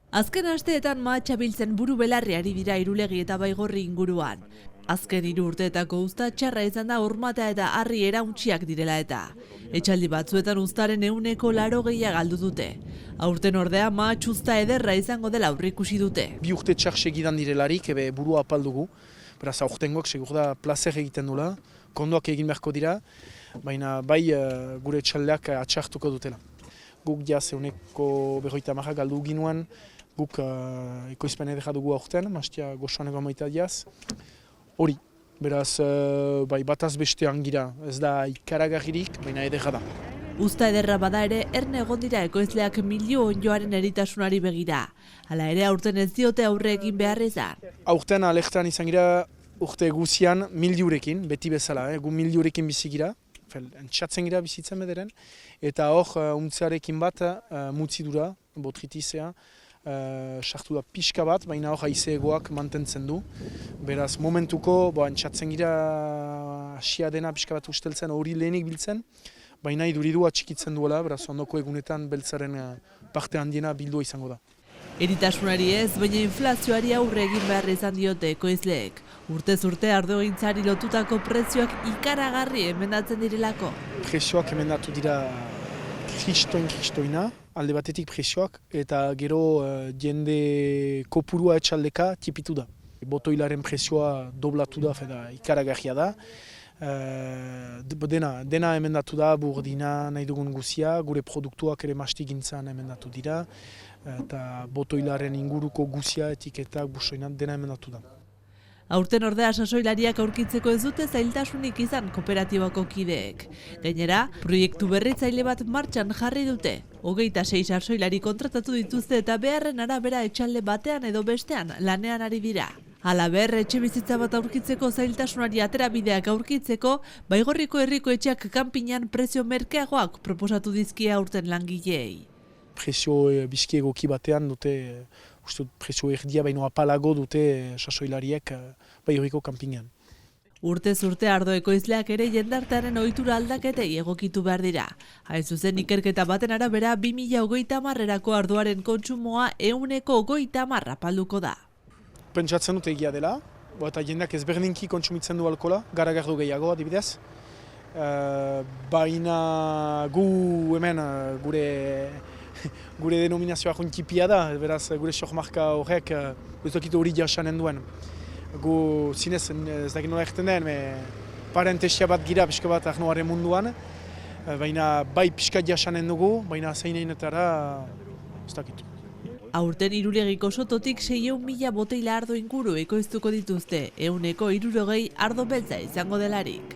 Azken asteetan mahatsa biltzen buru belarri ari dira Irulegi eta Baigorri inguruan. Azken 3 urteetako uzta txarra izan da hormata eta harri erauntziak direla eta. Etxaldi batzuetan uztaren 80% galdu dute. Aurten ordea mahatz uzta ederra izango dela aurreikusi dute. 2 urte txar segidan direlarik, burua apaldugu. Beraz, aurtengoak segur da plazer egiten dula, kondoak egin beharko dira, baina bai gure etxaldeak atxartuko dutela. Guk jaz euneko 50 galdu ginuen, guk ekoizpen edera dugu aurten, mastia gozoaneko maita jaz. Hori, beraz, bai bataz bestean gira, ez da ikaragarririk, baina edera da. Uzta ederra bada ere, erne egon dira ekoizleak milio onjoaren eritasunari begira. Hala ere aurten ez diote aurre egin behar izan. Aurten alertan izan gira urte guzian 1000 eurekin, beti bezala, gu 1000 eurekin bizi gira. Entxatzen gira bizitzen bederen, eta hor untzearekin bat mutzidura, botritizea, sartu da pixka bat, baina hor haizeegoak mantentzen du. Beraz, momentuko entxatzen gira asia dena pixka bat usteltzen, hori lehenik biltzen, baina iduridu atxikitzen duela, beraz, ondoko egunetan beltzaren parte handiena bildua izango da. Eritasunari ez, baina inflazioari aurre egin behar izan diote ekoizleek. Urtez urte ardogintzari lotutako prezioak ikaragarri emendatzen direlako. Prezioak emendatu dira kristoina, alde batetik prezioak, eta gero jende kopurua etxaldeka tipitu da. Botoilaren prezioa doblatu da, ikaragarria da. Dena emendatu da, burdina nahi dugun guzia, gure produktuak ere mastigintzan emendatu dira, eta botoilaren inguruko guzia, etiketak, busoinan, dena emendatu da. Aurten ordea sasoilariak aurkitzeko ez dute zailtasunik izan kooperatibako kideek. Gainera, proiektu berritzaile bat martxan jarri dute. 26 sasoilari kontratatu dituzte eta beharren arabera etxalde batean edo bestean lanean ari dira. Halaber, etxebizitza bat aurkitzeko zailtasunari aterabideak aurkitzeko, Baigorriko herriko etxeak kanpinan prezio merkeagoak proposatu dizkie aurten langileei. Prezio bizkiegoki batean dute, prezio erdia baino apalago dute sasoilariek Baigorriko kanpinan. Urtez urte ardo ekoizleak ere jendartearen ohitura aldaketei egokitu behar dira. Hain zuzen ikerketa baten arabera 2030erako ardoaren kontsumoa 130 apalduko da. Pentsatzen dut egia dela, eta jendeak ezberdinki kontsumitzen du alkola, garagardo gehiago adibidez. Baina gu hemen gure denominazioa jontipia da, beraz gure sohmarka horrek ez dakitu hori jasanen duen. Gu zinez ez dakit nola egiten den, parentesia bat gira pixka bat arnoaren munduan, baina bai pixka jasanen dugu, baina zeineinetara ez dakitu. Aurten Irulegiko sototik 600.000 boteila ardo inguru ekoiztuko dituzte, 160 ardo beltza izango delarik.